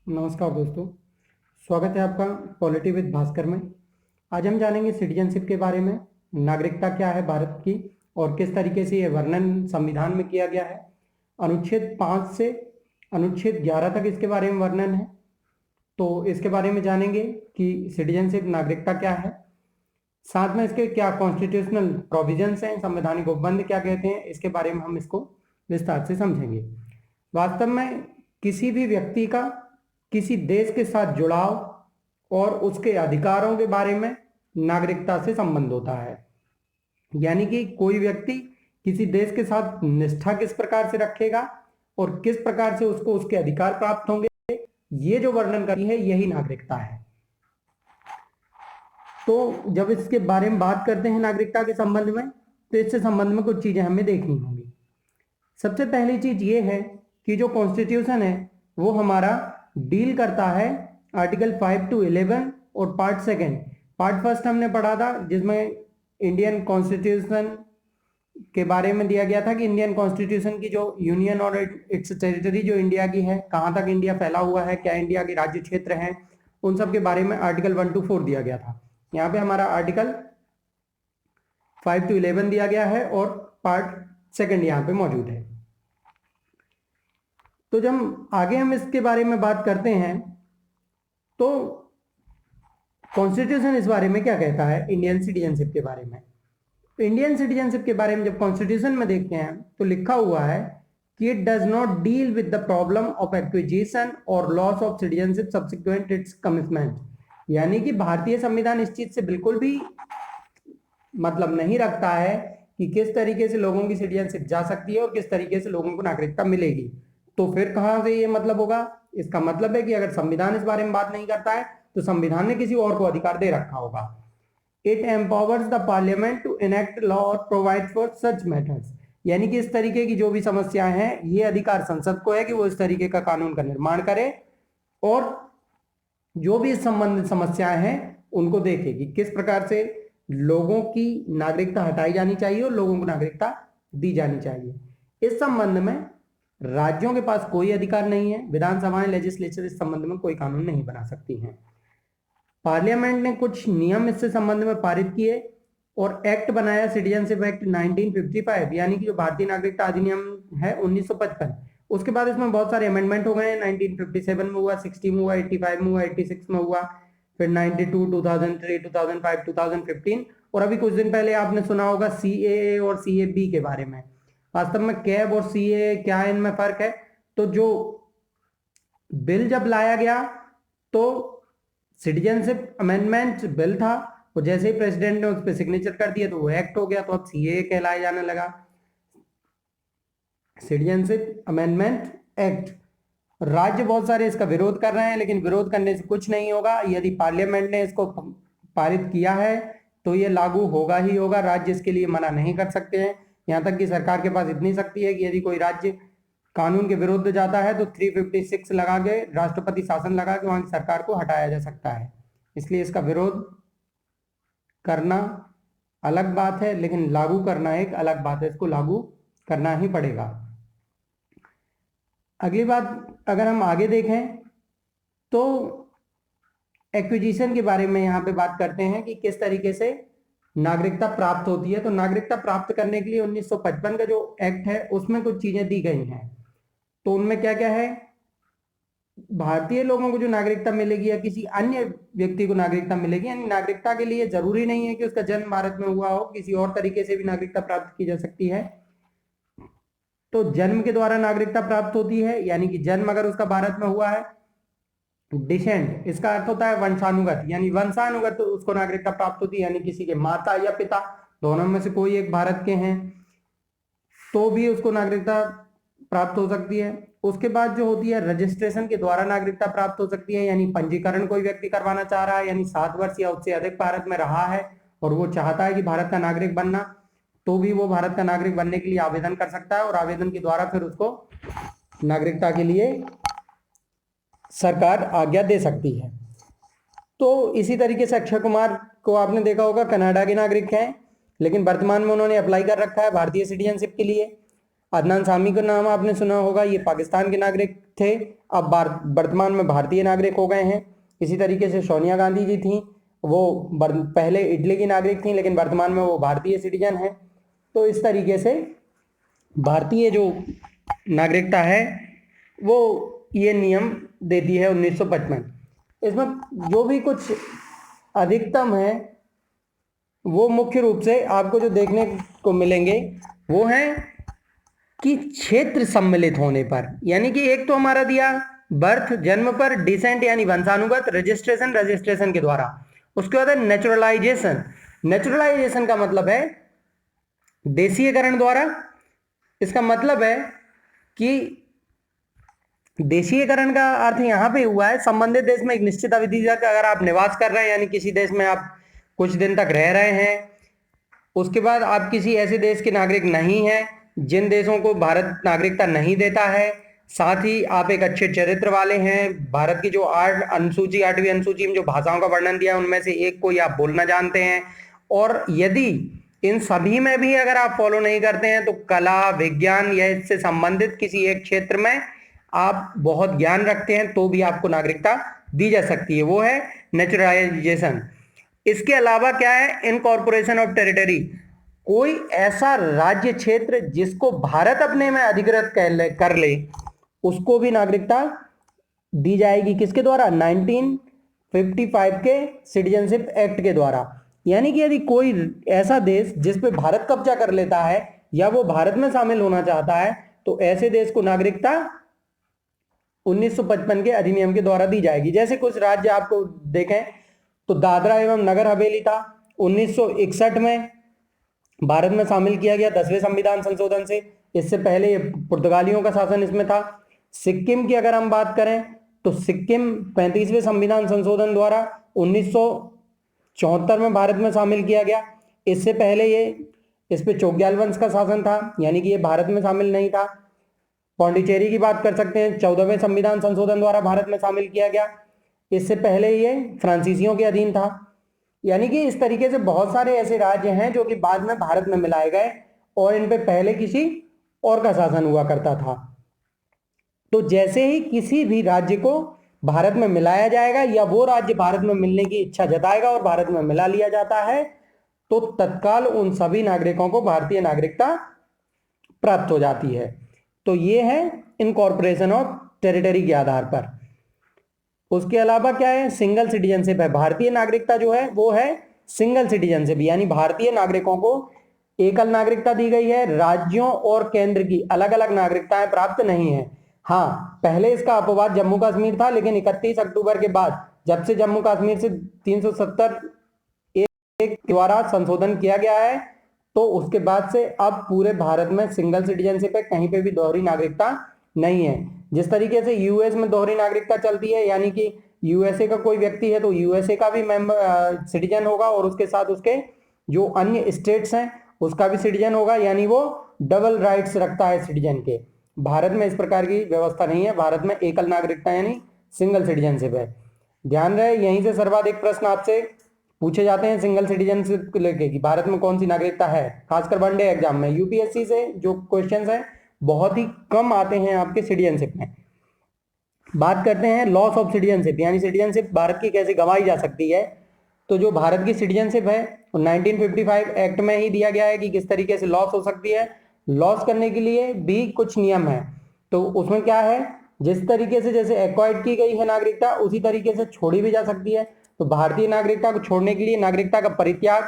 नमस्कार दोस्तों, स्वागत है आपका पॉलिटी विद भास्कर में। आज हम जानेंगे सिटीजनशिप के बारे में। नागरिकता क्या है भारत की और किस तरीके से ये वर्णन संविधान में किया गया है। अनुच्छेद 5 से अनुच्छेद 11 तक इसके बारे में वर्णन है। तो इसके बारे में जानेंगे कि सिटीजनशिप नागरिकता क्या है, साथ में इसके क्या कॉन्स्टिट्यूशनल प्रोविजंस हैं, संवैधानिक उपबंध क्या कहते हैं, इसके बारे में हम इसको विस्तार से समझेंगे। वास्तव में किसी भी व्यक्ति का किसी देश के साथ जुड़ाव और उसके अधिकारों के बारे में नागरिकता से संबंध होता है। यानी कि कोई व्यक्ति किसी देश के साथ निष्ठा किस प्रकार से रखेगा और किस प्रकार से उसको उसके अधिकार प्राप्त होंगे, ये जो वर्णन करती है यही नागरिकता है। तो जब इसके बारे में बात करते हैं नागरिकता के संबंध में, तो इससे संबंध में कुछ चीजें हमें देखनी होंगी। सबसे पहली चीज ये है कि जो कॉन्स्टिट्यूशन है वो हमारा डील करता है आर्टिकल 5 to 11 और पार्ट सेकेंड। पार्ट फर्स्ट हमने पढ़ा था जिसमें इंडियन कॉन्स्टिट्यूशन के बारे में दिया गया था कि इंडियन कॉन्स्टिट्यूशन की जो यूनियन और इट्स टेरिटरी जो इंडिया की है, कहाँ तक इंडिया फैला हुआ है, क्या इंडिया के राज्य क्षेत्र हैं, उन सब के बारे में आर्टिकल 1 to 4 दिया गया था। यहाँ पे हमारा आर्टिकल 5 to 11 दिया गया है और पार्ट सेकेंड यहाँ पे मौजूद है। तो जब आगे हम इसके बारे में बात करते हैं तो कॉन्स्टिट्यूशन इस बारे में क्या कहता है इंडियन सिटीजनशिप के बारे में। इंडियन सिटीजनशिप के बारे में जब कॉन्स्टिट्यूशन में देखते हैं तो लिखा हुआ है कि it does not deal with the problem of acquisition और loss of citizenship subsequent its commitment. यानी कि भारतीय संविधान इस चीज से बिल्कुल भी मतलब नहीं रखता है कि किस तरीके से लोगों की सिटीजनशिप जा सकती है और किस तरीके से लोगों को नागरिकता मिलेगी। तो फिर कहां से ये मतलब होगा? इसका मतलब है कि अगर संविधान इस बारे में बात नहीं करता है तो संविधान ने किसी और को अधिकार दे रखा होगा। It empowers the parliament to enact law और प्रोवाइड फॉर सच मैटर्स। यानी कि इस तरीके की जो भी समस्याएं हैं, ये अधिकार संसद को है कि वो इस तरीके का कानून का निर्माण करे और जो भी इस संबंधित समस्याएं हैं उनको देखे कि किस प्रकार से लोगों की नागरिकता हटाई जानी चाहिए और लोगों को नागरिकता दी जानी चाहिए। इस संबंध में राज्यों के पास कोई अधिकार नहीं है। विधानसभाएं, लेजिस्लेचर इस संबंध में कोई कानून नहीं बना सकती हैं। पार्लियामेंट ने कुछ नियम इससे संबंध में पारित किए और एक्ट बनाया, सिटीजनशिप एक्ट 1955, यानी कि जो भारतीय नागरिकता अधिनियम है 1955। उसके बाद इसमें बहुत सारे अमेंडमेंट हो गए। 1957 में हुआ, 60 में हुआ, 85 में हुआ, 86 में हुआ, फिर 92, 2003, 2005, 2015 और अभी कुछ दिन पहले आपने सुना होगा CAA और CAB के बारे में। वास्तव में कैब और CAA क्या है, इनमें फर्क है। तो जो बिल जब लाया गया तो सिटीजनशिप अमेंडमेंट बिल था, वो जैसे ही प्रेसिडेंट ने उस पर सिग्नेचर कर दिया तो वो एक्ट हो गया, तो अब CAA कहलाया जाने लगा, सिटीजनशिप अमेंडमेंट एक्ट। राज्य बहुत सारे इसका विरोध कर रहे हैं, लेकिन विरोध करने से कुछ नहीं होगा। यदि पार्लियामेंट ने इसको पारित किया है तो ये लागू होगा ही होगा। राज्य इसके लिए मना नहीं कर सकते हैं। यहाँ तक कि सरकार के पास इतनी शक्ति है कि यदि कोई राज्य कानून के विरुद्ध जाता है तो 356 लगा के, राष्ट्रपति शासन लगा के वहां की सरकार को हटाया जा सकता है। इसलिए इसका विरोध करना अलग बात है, लेकिन लागू करना एक अलग बात है। इसको लागू करना ही पड़ेगा। अगली बात अगर हम आगे देखें तो एक्विजिशन के बारे में यहाँ पे बात करते हैं कि किस तरीके से नागरिकता प्राप्त होती है। तो नागरिकता प्राप्त करने के लिए 1955 का जो एक्ट है उसमें कुछ चीजें दी गई हैं। तो उनमें क्या क्या है? भारतीय लोगों को जो नागरिकता मिलेगी या किसी अन्य व्यक्ति को नागरिकता मिलेगी, यानी नागरिकता के लिए जरूरी नहीं है कि उसका जन्म भारत में हुआ हो, किसी और तरीके से भी नागरिकता प्राप्त की जा सकती है। तो जन्म के द्वारा नागरिकता प्राप्त होती है, यानी कि जन्म अगर उसका भारत में हुआ है। डिसेंट, इसका अर्थ होता है वंशानुगत, यानी वंशानुगत तो उसको नागरिकता प्राप्त होती है, यानी किसी के माता या पिता दोनों में से कोई एक भारत के हैं तो भी उसको नागरिकता प्राप्त हो सकती है। उसके बाद जो होती है रजिस्ट्रेशन के द्वारा नागरिकता प्राप्त हो सकती है, यानी पंजीकरण कोई व्यक्ति करवाना चाह रहा है, यानी 7 वर्ष या उससे अधिक भारत में रहा है और वो चाहता है कि भारत का नागरिक बनना, तो भी वो भारत का नागरिक बनने के लिए आवेदन कर सकता है और आवेदन के द्वारा फिर उसको नागरिकता के लिए सरकार आज्ञा दे सकती है। तो इसी तरीके से अक्षय कुमार को आपने देखा होगा, कनाडा के नागरिक हैं, लेकिन वर्तमान में उन्होंने अप्लाई कर रखा है भारतीय सिटीजनशिप के लिए। अदनान सामी का नाम आपने सुना होगा, ये पाकिस्तान के नागरिक थे, अब वर्तमान में भारतीय नागरिक हो गए हैं। इसी तरीके से सोनिया गांधी जी थी, वो पहले इटली की नागरिक थी लेकिन वर्तमान में वो भारतीय सिटीजन है। तो इस तरीके से भारतीय जो नागरिकता है वो ये नियम देती है 1955। इसमें जो भी कुछ अधिकतम है वो मुख्य रूप से आपको जो देखने को मिलेंगे वो है कि क्षेत्र सम्मिलित होने पर, यानी कि एक तो हमारा दिया बर्थ जन्म पर, डिसेंट यानी वंशानुगत, रजिस्ट्रेशन के द्वारा। उसके बाद है नेचुरलाइजेशन। नेचुरलाइजेशन का मतलब है देशीयकरण द्वारा। इसका मतलब है कि देशीयकरण का अर्थ यहां पे हुआ है संबंधित देश में एक निश्चित अवधि तक अगर आप निवास कर रहे हैं, यानी किसी देश में आप कुछ दिन तक रह रहे हैं, उसके बाद आप किसी ऐसे देश के नागरिक नहीं हैं जिन देशों को भारत नागरिकता नहीं देता है, साथ ही आप एक अच्छे चरित्र वाले हैं, भारत की जो 8वीं अनुसूची में जो भाषाओं का वर्णन दिया है उनमें से एक कोई आप बोलना जानते हैं, और यदि इन सभी में भी अगर आप फॉलो नहीं करते हैं तो कला विज्ञान या इससे संबंधित किसी एक क्षेत्र में आप बहुत ज्ञान रखते हैं तो भी आपको नागरिकता दी जा सकती है, वो है नेचुरलाइजेशन। इसके अलावा क्या है, इनकॉर्पोरेशन ऑफ टेरिटरी। कोई ऐसा राज्य क्षेत्र जिसको भारत अपने में अधिकृत कर ले उसको भी नागरिकता दी जाएगी। किसके द्वारा? 1955 के सिटीजनशिप एक्ट के द्वारा। यानी कि यदि कोई ऐसा देश जिस पे भारत कब्जा कर लेता है या वो भारत में शामिल होना चाहता है तो ऐसे देश को नागरिकता 1955 के अधिनियम के द्वारा दी जाएगी। जैसे कुछ राज्य आपको देखें तो दादरा एवं नगर हवेली था, 1961 में भारत में शामिल किया गया 10वें संविधान संशोधन से। इससे पहले पुर्तगालियों का शासन इसमें था। सिक्किम की अगर हम बात करें तो सिक्किम 35वें संविधान संशोधन द्वारा 1974 में भारत में शामिल किया गया। इससे पहले ये इस पे चोग्याल वंश का शासन था, यानी कि ये भारत में शामिल नहीं था। पौंडीचेरी की बात कर सकते हैं, 14वें संविधान संशोधन द्वारा भारत में शामिल किया गया। इससे पहले ये फ्रांसीसियों के अधीन था। यानी कि इस तरीके से बहुत सारे ऐसे राज्य हैं जो कि बाद में भारत में मिलाए गए और इन पे पहले किसी और का शासन हुआ करता था। तो जैसे ही किसी भी राज्य को भारत में मिलाया जाएगा या वो राज्य भारत में मिलने की इच्छा जताएगा और भारत में मिला लिया जाता है तो तत्काल उन सभी नागरिकों को भारतीय नागरिकता प्राप्त हो जाती है। तो ये है इनकॉर्पोरेशन ऑफ टेरिटरी के आधार पर। उसके अलावा क्या है, सिंगल सिटीजनशिप है। भारतीय नागरिकता जो है वो है सिंगल सिटीजनशिप, यानी भारतीय नागरिकों को एकल नागरिकता दी गई है, राज्यों और केंद्र की अलग अलग नागरिकताएं प्राप्त नहीं है। हाँ, पहले इसका अपवाद जम्मू कश्मीर था, लेकिन 31 अक्टूबर के बाद जब से जम्मू कश्मीर से 370 एक द्वारा संशोधन किया गया है तो उसके बाद से अब पूरे भारत में सिंगल सिटीजनशिप है, कहीं पे भी दोहरी नागरिकता नहीं है। जिस तरीके से यूएस में दोहरी नागरिकता चलती है, यानी कि यूएसए का कोई व्यक्ति है तो यूएसए का भी मेंबर सिटीजन होगा और उसके साथ उसके जो अन्य स्टेट्स हैं उसका भी सिटीजन होगा, यानी वो डबल राइट्स रखता है सिटीजन के। भारत में इस प्रकार की व्यवस्था नहीं है, भारत में एकल नागरिकता यानी सिंगल सिटीजनशिप है। ध्यान रहे, यहीं से सर्वाधिक प्रश्न आपसे पूछे जाते हैं सिंगल सिटीजनशिप को लेके कि भारत में कौन सी नागरिकता है, खासकर वनडे एग्जाम में। यूपीएससी से जो क्वेश्चंस हैं बहुत ही कम आते हैं आपके सिटीजनशिप में। बात करते हैं लॉस ऑफ सिटीजनशिप, यानी सिटीजनशिप भारत की कैसे गंवाई जा सकती है। तो जो भारत की सिटीजनशिप है 1955 एक्ट में ही दिया गया है कि किस तरीके से लॉस हो सकती है। लॉस करने के लिए भी कुछ नियम है। तो उसमें क्या है, जिस तरीके से जैसे एक्वायर्ड की गई है नागरिकता उसी तरीके से छोड़ी भी जा सकती है। तो भारतीय नागरिकता को छोड़ने के लिए नागरिकता का परित्याग,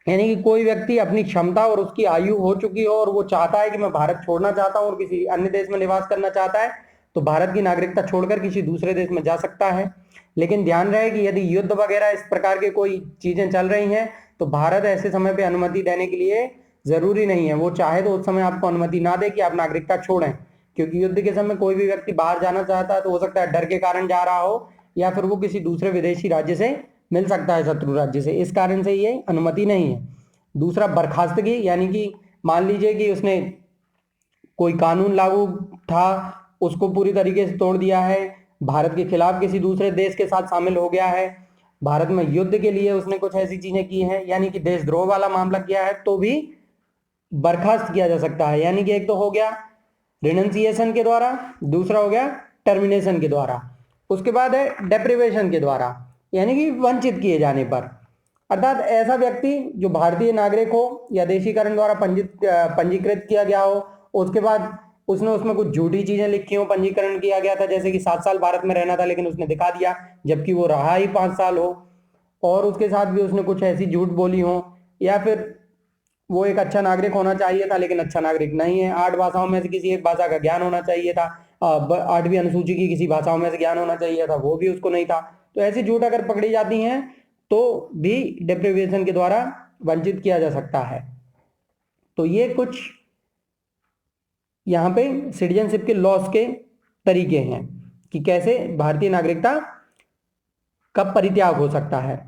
यानी कि कोई व्यक्ति अपनी क्षमता और उसकी आयु हो चुकी हो और वो चाहता है कि मैं भारत छोड़ना चाहता हूं और किसी अन्य देश में निवास करना चाहता है तो भारत की नागरिकता छोड़कर किसी दूसरे देश में जा सकता है। लेकिन ध्यान रहे कि यदि युद्ध वगैरह इस प्रकार के कोई चीजें चल रही हैं तो भारत ऐसे समय पे अनुमति देने के लिए जरूरी नहीं है। वो चाहे तो उस समय आपको अनुमति ना दे कि आप नागरिकता छोड़ें, क्योंकि युद्ध के समय कोई भी व्यक्ति बाहर जाना चाहता है तो हो सकता है डर के कारण जा रहा हो या फिर वो किसी दूसरे विदेशी राज्य से मिल सकता है, शत्रु राज्य से, इस कारण से ये अनुमति नहीं है। दूसरा बर्खास्तगी, यानी कि मान लीजिए कि उसने कोई कानून लागू था उसको पूरी तरीके से तोड़ दिया है, भारत के खिलाफ किसी दूसरे देश के साथ शामिल हो गया है, भारत में युद्ध के लिए उसने कुछ ऐसी चीजें की हैं, यानी कि देशद्रोह वाला मामला किया है, तो भी बर्खास्त किया जा सकता है, यानी कि एक तो हो गया रिनंसिएशन के द्वारा, दूसरा हो गया टर्मिनेशन के द्वारा, उसके बाद है डेप्रिवेशन के द्वारा, यानी कि वंचित किए जाने पर। अर्थात ऐसा व्यक्ति जो भारतीय नागरिक हो या देशीकरण द्वारा पंजीकृत किया गया हो, उसके बाद उसने उसमें कुछ झूठी चीजें लिखी हो, पंजीकरण किया गया था जैसे कि 7 साल भारत में रहना था लेकिन उसने दिखा दिया जबकि वो रहा ही 5 साल हो, और उसके साथ भी उसने कुछ ऐसी झूठ बोली हो, या फिर वो एक अच्छा नागरिक होना चाहिए था लेकिन अच्छा नागरिक नहीं है, 8 भाषाओं में से किसी एक भाषा का ज्ञान होना चाहिए था, 8वीं अनुसूची की किसी भाषाओं में से ज्ञान होना चाहिए था, वो भी उसको नहीं था। तो ऐसी झूठ अगर पकड़ी जाती हैं तो भी डिप्रिवेशन के द्वारा वंचित किया जा सकता है। तो ये कुछ यहाँ पे सिटीजनशिप के लॉस के तरीके हैं कि कैसे भारतीय नागरिकता का परित्याग हो सकता है।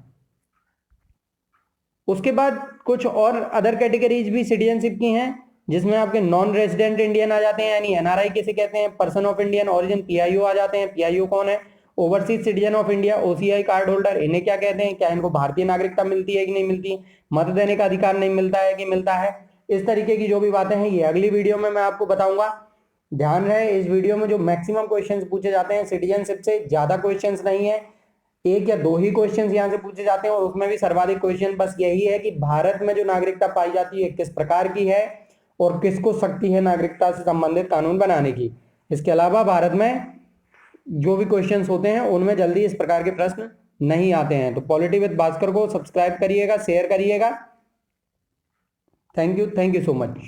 उसके बाद कुछ और अदर कैटेगरीज भी सिटीजनशिप की हैं जिसमें आपके नॉन रेजिडेंट इंडियन आ जाते हैं, यानी एनआरआई किसे कहते हैं, person of Indian origin PIO आ जाते हैं। पीआईओ कौन है? Overseas citizen of India, OCI card holder, इन्हें क्या कहते हैं? क्या इनको भारतीय नागरिकता मिलती है कि नहीं मिलती, मत देने का अधिकार नहीं मिलता है कि मिलता है, इस तरीके की जो भी बातें हैं ये अगली वीडियो में मैं आपको बताऊंगा। ध्यान रहे इस वीडियो में जो मैक्सिमम क्वेश्चंस पूछे जाते हैं सिटीजनशिप से ज्यादा क्वेश्चंस नहीं है, 1 या 2 ही क्वेश्चंस यहाँ से पूछे जाते हैं और उसमें भी सर्वाधिक क्वेश्चन बस यही है कि भारत में जो नागरिकता पाई जाती है किस प्रकार की है और किसको शक्ति है नागरिकता से संबंधित कानून बनाने की। इसके अलावा भारत में जो भी क्वेश्चंस होते हैं उनमें जल्दी इस प्रकार के प्रश्न नहीं आते हैं। तो पॉलिटी विद भास्कर को सब्सक्राइब करिएगा, शेयर करिएगा। Thank you so much.